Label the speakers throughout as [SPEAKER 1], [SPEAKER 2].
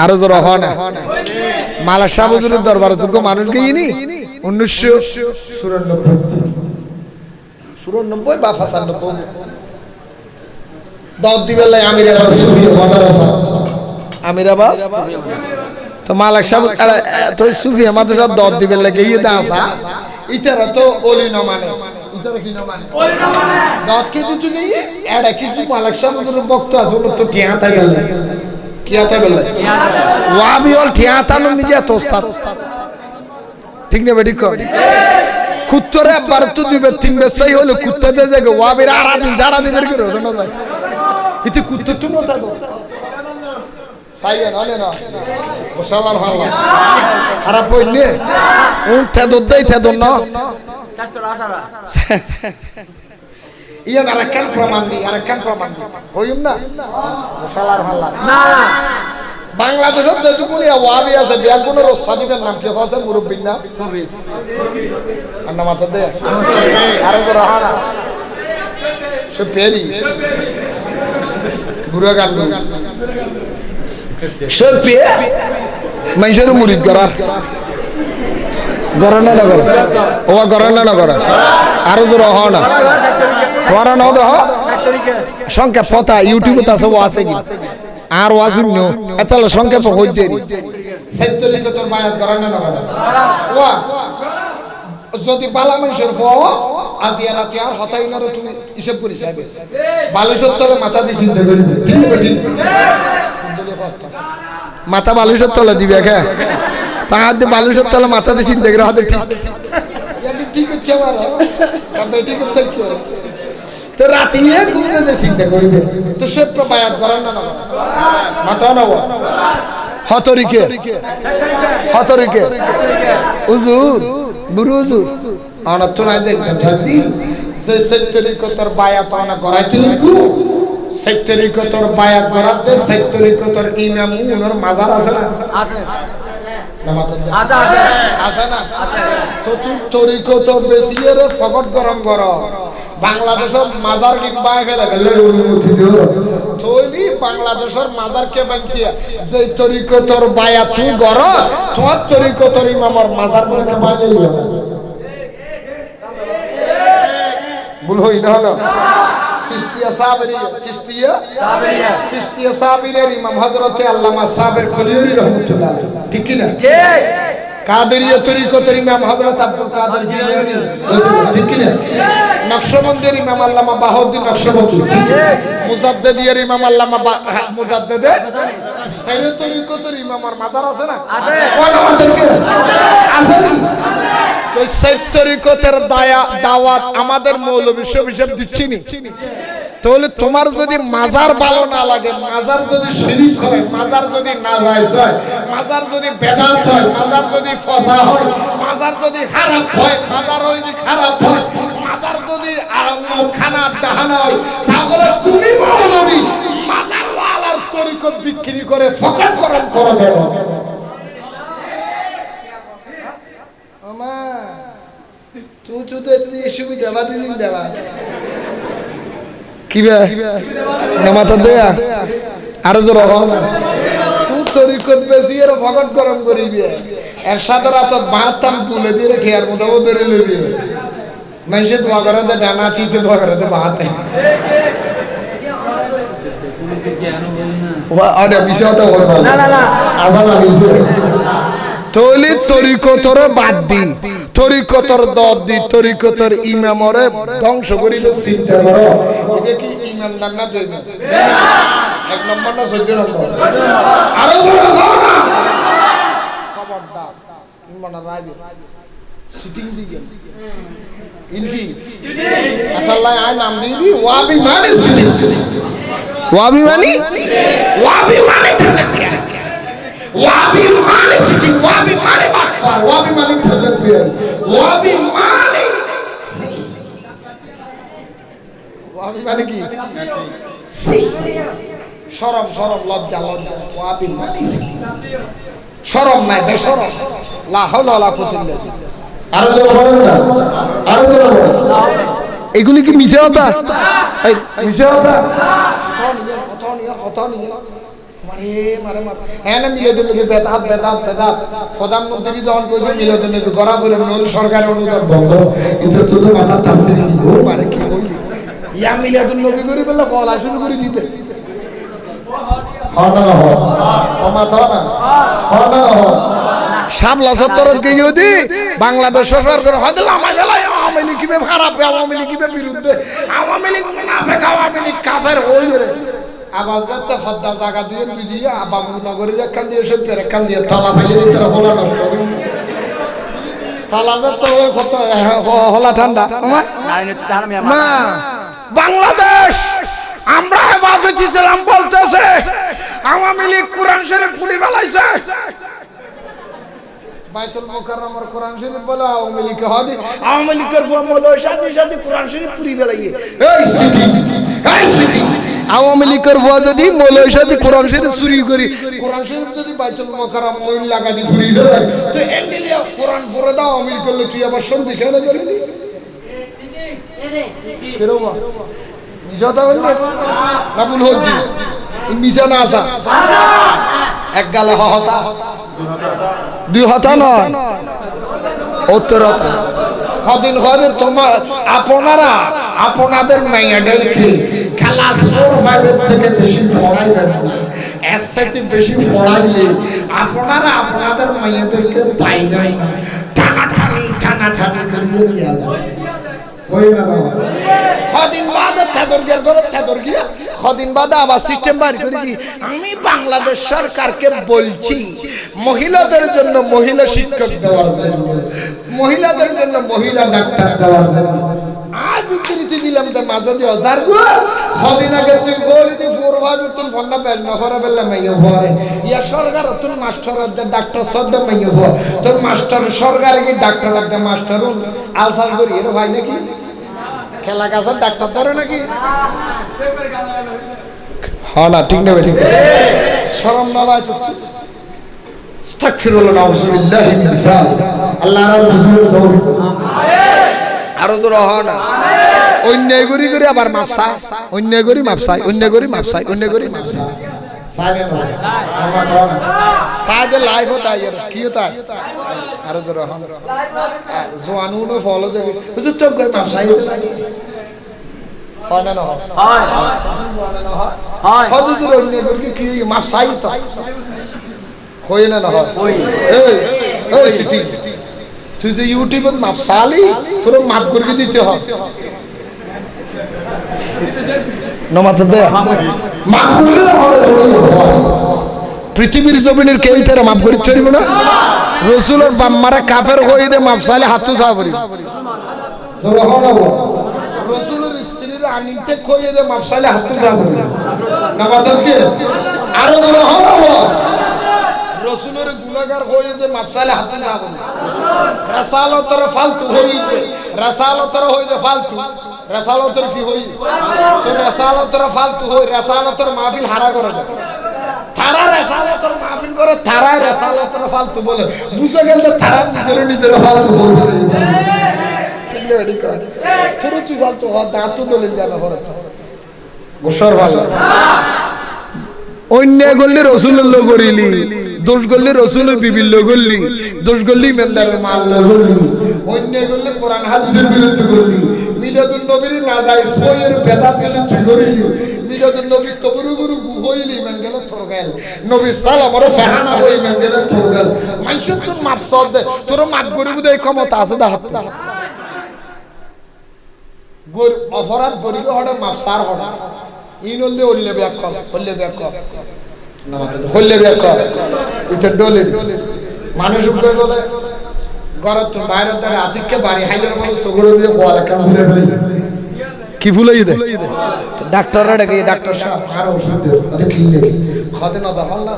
[SPEAKER 1] আরো জোর হ না মালা শাহ হুজুরের দরবারে তো মানুষ গিয়েনি 1994 বা 95 দাউদ দিবেল্লাই আমিরাবাদ সুফি মাদ্রাসা আমিরাবাদ তো মালিক সাহেব তো সুফি মাদ্রাসা দাউদ দিবেল্লাই গিয়ে দাসা ইতারা তো ওলি না মানে ইতারা কি না মানে ওলি না মানে দাউদ কে দিতে গিয়ে এডা কিছু মালিক সাহেবের বক্ত আছে ওর তো ঠিয়াতা গেল কিয়াতা গেল ওয়াবি হল ঠিয়াতা নো নিজে তো ওস্তাদ ঠিক না বেটি কর কুত্তরে একবার তো দিবে তিন বেশ চাই হলো কুত্তা দে যাবে ওয়াবির আরা দিন যারা দিবে কি রোজ না যায় ইতি কুত্তা তুমি না থাকো সাইয়া নলে না বসালার হাল্লা খারাপ হইলে তে দই তে দন না শাস্ত্র আশারা ইয়া আরেকখান প্রমাণ দি হইম না বসালার হাল্লা না বাংলাদেশত যেটুকুনি ওয়াবি আছে ব্যাগুনের ওস্তাদের নাম কি আছে মুরব্বির নাম সুফি আন্না মাথা দে আরে তো রাহানা সে পেরি বুড়া গান সে পে মানুষের মুরিদ করার গরনা না করে ওয়া গরনা না করে আরো তো রহ না তোরা নাও দেহ সংখ্যা পতা ইউটিউবে আছে ও আছে কি আর ওয়াজিব নো এতলা সংক্ষেপ হইতে সাইতলি তো তোর বায়াত করানো না ওয়া যদি বালা মানুষের হওয়া আজিয়া রাতি আর হতাই না তুমি হিসাব করিস আগে বালেশ্বর তলে মাথা দিয়ে চিন্তা করি ঠিক বেটি মাথা বালেশ্বর তলে দিবে হ্যাঁ তাহার দিয়ে বালেশ্বর তলে মাথা দিয়ে চিন্তা করে হাতে ঠিক ঠিক হচ্ছে আমার বেটি করতে কি তো রাতে ঘুমতে যে চিন্তা করবে তো সে তো বায়াত করার না মাথা না হতরিকে হুজুর বুড়ো হুজুর আমার তো না যে যে সেক্টরিকতর বায়াত না করাইতে সেক্টরিকতর বায়াত করাতে সেক্টরিকতর ইমাম উনার মাজার আছে না আছে আছে না তো তুই তরিকতর বেশি রে ফকট গরম করো বাংলাদেশের মাজার কিংবা ফেলে ফেলে অনুমতি দিও তৈরি বাংলাদেশের মাজার কে বানতিয়া যে তরিকতর বায়া তুই গর তোমার তরিকতর ইমামর মাজার বলে কে বানাই দিও ভুল হই না হলো চিশতিয়া সাবিরের ইমাম হযরত আল্লামা সাবির খলিয়ুরি রাহমাতুল্লাহ আলাইহি ঠিক কি না কাদেরিয়া তরিকতের ইমাম হযরত আব্দুল কাদের জিলানী ঠিক কি না নকশবন্দির ইমাম আল্লামা বাহাউদ্দিন নকশবন্দি মুজাদ্দিদের ইমাম আল্লামা মুজাদ্দিদে সাইরে তরিকতের ইমামর মাজার আছে না আছে কোন মাজার কি আছে তো সেই তরিকতের দাওয়াত আমাদের মৌলভী সব হিসাব দিচ্ছি নি তাহলে তোমার যদি মাজার ভালো না লাগে মাজার যদি শিরিক হয় মাজার যদি নাজায়েজ হয় মাজার যদি বেদাত হয় মাজার যদি ফসা হয় মাজার যদি খারাপ হয় মাজার যদি খারাপ হয় মাজার যদি খানা দাহানা হয় তাহলে তুমি মৌলভী মাজার ওয়ালার তরিকত বিক্রি করে ফকরকরণ করে দেব আমা তুই তো সুবিধা বাতি দিন দেবা কিবা নামাতা দেয়া আরো জোর হও না তুই তরিকত বেশি এর ফকট গরম করিবি এর সাথে রাত বাতাম তুলে দিয়ে রেখে আর মতো ধরে লইবি মানুষে দোয়া করে দে ডানা চিতে দোয়া করে দে বাতে আরে বিষয়টা বলবো না না আজানা বিষয় তলি তরিকতর বাদ দি তরিকতর দর দি তরিকতর ইমামরে ধ্বংস করিলে চিন্তা করো এটা কি ইমানদার না দেবে এক নম্বর না 14 নম্বর আরো খবরদার ইমান রাইবে সিটিং দিকে ইনকি আল্লাহ আই নাম দি ওয়াবি মানে সিটিং ওয়াবি মানে ওয়াবি মানে সিটিং ওয়াবি মানে বাদশা ওয়াবি মানে ফজলত বিয়ার ওয়াবি মানে ওয়াবি মানে কি শরম লজ্জা ওয়াবি মানে শরম নাই বেশরম লা হাওলা ওয়ালা কুওয়াতা ইল্লা বিল্লাহ আর জোরে বলেন না আর জোরে বলেন এগুলি কি মিথ্যা কথা এই মিথ্যা কথা কথা নিয়ে মানে মারে মার এনে মিলাদুন নবী বেদাত বেদাত বেদাত প্রধানমন্ত্রী যখন কইছে মিলাদুন নবী করা বলে নল সরকারের অনুদান বন্ধ এটা তো মাথা তাসির ও মারে কি কইলি ইয়া মিলাদুন নবী করি বলে বলা শুরু করে দিতে হনা না ও মাথা না হনা না শামলা সত্তরত গিয়ে দি বাংলাদেশ সরকার হয়তো লামা গেলায় আওয়ামী লীগ কিভাবে খারাপ আওয়ামী লীগ কিভাবে বিরুদ্ধে আওয়ামী লীগ মুনাফিক আওয়ামী লীগ কাফের হই রে আবার যাতে হদ্দা জায়গা দিয়ে বুঝিয়ে বাবু নগরীর একখান দিয়ে সত্যের একখান দিয়ে তালা ভাইয়ের ভিতরে হলা নষ্ট তালা যাতে কত হলা ঠান্ডা মা বাংলাদেশ আমরা হেফাজতে ইসলাম বলতেছে আওয়ামী লীগ কোরআন শরীফ পুড়ি ফেলাইছে বাইতুল মুকাররমের কোরআন শরীফ বলে আওয়ামী লীগ হাদি আওয়ামী লীগের ফর্মুলা সাথে সাথে কোরআন শরীফ পুড়ি ফেলাইয়ে এই সিটি আওয়ামী লীগের ভুয়া যদি মৌলভীর সাথে কোরআন শরীফ চুরি করি কোরআন শরীফ যদি বাইতুল মুকাররম মইন লাগা দি ঘুরি ধরে তো এন্ডিলিয়া কোরআন পড়ে দাও আমির করলে তুই আবার সন্ধি খেলে বললি কেরোবা নিজাতা বললি না ভুল হচ্ছে নিজা না আসা এক গালে হতা দুই হতা নয় উত্তর কদিন হলে তোমার আপনারা আপনাদের মেয়েদেরকে ক্লাস 4-5 থেকে বেশি পড়াইবেন এর সাথে বেশি পড়াইলে আপনারা আপনাদের মেয়েদেরকে পাইবেন টানাটানি করিয়ে নিয়ে যাবেন হই না কদিন বাদে থেদর গিয়া কদিন বাদে আবার সিস্টেম বার করে দি আমি বাংলাদেশ সরকারকে বলছি মহিলাদের জন্য মহিলা শিক্ষক দেওয়ার জন্য মহিলাদের জন্য মহিলা ডাক্তার দেওয়ার জন্য আজ উত্তরিতে দিলাম তো মাঝে দিয়ে হাজার গো কদিন আগে তুই বলি দি পূর্বাজ তুই ফন্না বেল না করে বেলা মাইয়া ভরে ইয়া সরকার তুই মাস্টার ডাক্তার সদ্দা মাইয়া ভর তোর মাস্টার সরকার কি ডাক্তার লাগতে মাস্টার আলসার করি এর ভাই নাকি খেলা গাছের ডাক্তার ধরে নাকি হ্যাঁ না ঠিক নেবে ঠিক শরম নালা আস্তাগফিরুল্লাহ নাউযুবিল্লাহি মিন যালিক আল্লাহ রাব্বুল তৌফিক আরো তো রহ না অন্যায় করি করে আবার মাপসা অন্যায় করি মাপসাই অন্যায় করি মাপসাই অন্যায় করি মাপসাই সাদে লাইফ হতা यार কি হতা আরো তো রহ জোয়ানু নো ফলো যাবে বুঝছ তো কই মাপসাই হয় না হয় হয় হয়তো তো অন্যায় করি কি মাপসাই তো হয় না হয় এই এই সিটি তুই যে ইউটিউবে মাপসালি তোর মাপ করে দিতে হয় নমাতে দে মাপ করে পৃথিবীর জমিনের কেউ তারা মাপ করে চলিব না রাসূলের বাম্মারা কাফের হয়ে দে মাপসালি হাতু সাবরি রাসূলের স্ত্রীর আনিতে কইয়ে দে মাপসালি হাতু সাবরি নমাতে কে আরো রসুলের গুনাহগার হয়েছে মাফসালে হাসান আবুল রাসালতর ফালতু হইছে রাসালতর হইছে ফালতু রাসালতর কি হই তো রাসালতর ফালতু হই রাসালতর মাহফিল হারা করে দেয় তারা রাসালতর মাহফিল করে তারা রাসালতর ফালতু বলে বুঝে গেল তারা নিজের ফালতু বলতে ঠিক না ঠিক তোর তুই ফালতু হ দাঁত দলে যাবে হরত গোসর ভালো অন্যায় করলে রসুলের লোক করিলি দোষ করলে রসুলের বিবির লোক করলি দোষ করলি ইমানদারের মাল লোক করলি অন্যায় করলে কোরআন হাদিসের বিরুদ্ধে করলি মিলাদুন নবীর না যায় সয়ের বেদাত গেলে তুই করিলি মিলাদুন নবী কবর গুরু হইলি ইমান গেল থরগাল নবী সালামর ফাহানা হই ইমান গেল থরগাল মানুষ তোর মাপসদ দে তোর মাপ করিব দে ক্ষমতা আছে দা হাত গোর অপরাধ করিব হড়ে মাপসার হড়া ইনলে ওল্লে ব্যাকল হল্লে ব্যাকল হল্লে ব্যাকল এটা ডলে মানুষ কই বলে ঘর তো বাইরে দাঁড়ে আতিককে বাড়ি হাইলের বলে সগড় দিয়ে কোয়ালা কাম ভুলে ফেলে কি ভুলাই দে ডাক্তাররা ডাকে ডাক্তার সাহেব আর ওষুধ দে আরে কিনলে খাদে না দহল না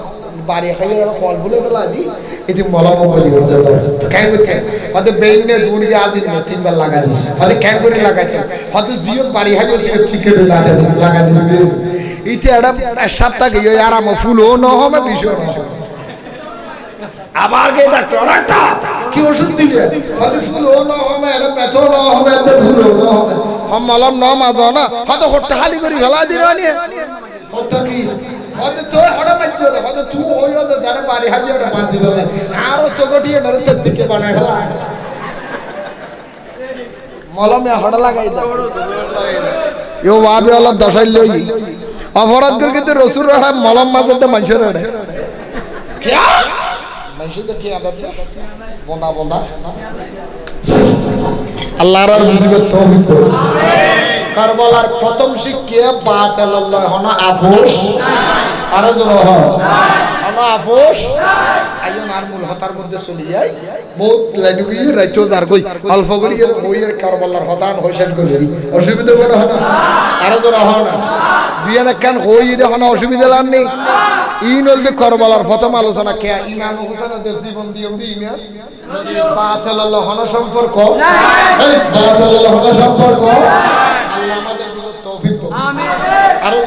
[SPEAKER 1] বাড়ি হাইলের কোয়াল ভুলে ফেলা দি এটি মলম বলি হতে দাও কেন কে হতে বেইনে দুনিয়া আজিন তিনবার লাগা দিছে হতে কেন করে লাগাইতে হতে জিও বাড়ি হাইলে সে চিকে লাগা দিবে ইতে একটা সপ্তাহ গিয়ে আরাম ফুল ও ন হবে বিষয় আবার গে ডাক্তার একটা কি ওষুধ দিলে হতে ফুল ও ন হবে এটা ব্যথা ন হবে এটা ফুল ও ন হবে মলম ন মাজো না হতে হট্টা খালি করে ফেলা দিল নি হট্টা কি হয়তো তো হড়া মাইতো হয়তো তুই হইও তো জানে বাড়ি হাজি ওটা পাঁচি বলে আরো চকটিয়ে নরে তোর থেকে বানায় ফেলা মলমে হড়া লাগাই দাও ইও ভাবে আল্লাহ দশাই লই অপরাধ করে কিন্তু রসুল রাহা মলম মাঝে মানুষের রে क्या মানুষের যে ঠিয়া দাও বন্দা বন্দা আল্লাহর মুসিবত তৌফিক আমিন কারবালার প্রথম শিক্ষা বাতিল আল্লাহ হনা আফোস আর জোর হনা আফোস আইন আর মূল হতার মধ্যে চলি যাই বহুত লাইনুকি রাইতো যার কই অল্প করি ওইয়ের কারবালার হতান হইছেন করি অসুবিধা বড় হনা আর জোর হনা বিয়ান কান হই দে হনা অসুবিধা লানি ইন হল কারবালার প্রথম আলোচনা কে ইমাম হোসেনের জীবন দিয়ম দি ইমাম বাতিল আল্লাহ হনা সম্পর্ক এই বাতিল আল্লাহ হনা সম্পর্ক আল্লাহ আমাদের বুঝতে তৌফিক দাও আমিন আরো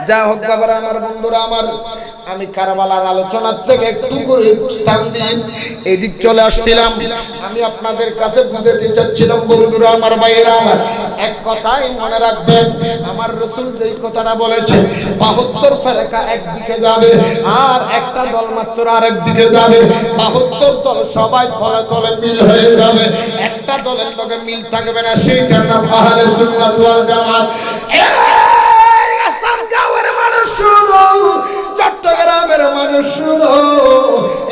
[SPEAKER 1] যা হোক বাবারা আমার বন্ধুরা আমার আমি কারবালার আলোচনার থেকে একটু করে স্থান দিয়ে এদিক চলে আসছিলাম আমি আপনাদের কাছে বুঝাতে চাচ্ছিলাম বন্ধুরা আমার ভাইয়েরা আমার এক কথাই মনে রাখবেন আমার রাসূল যেই কথাটা বলেছে 72 ফেরেকা একদিকে যাবে আর একটা দল মাত্র আরেকদিকে যাবে 72 দল সবাই তলে তলে মিল হয়ে যাবে একটা দলের লগে মিল থাকবে না সেইটার নাম আহলে সুন্নাত ওয়াল জামাত গাঁয়ের মানুষ শুনো চট্টগ্রামের মানুষ শুনো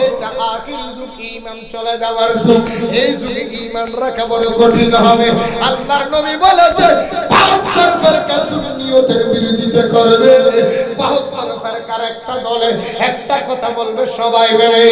[SPEAKER 1] এটা আখির যুগ ঈমান চলে যাওয়ার যুগ এই যুগে ঈমান রাখা বড় কঠিন হবে আল্লাহর নবী বলেছে 72 ফেরকা সুন্নিয়তের বিরোধিতা করবে 72 ফেরকার একটা দলে একটা কথা বলবে সবাই মেনে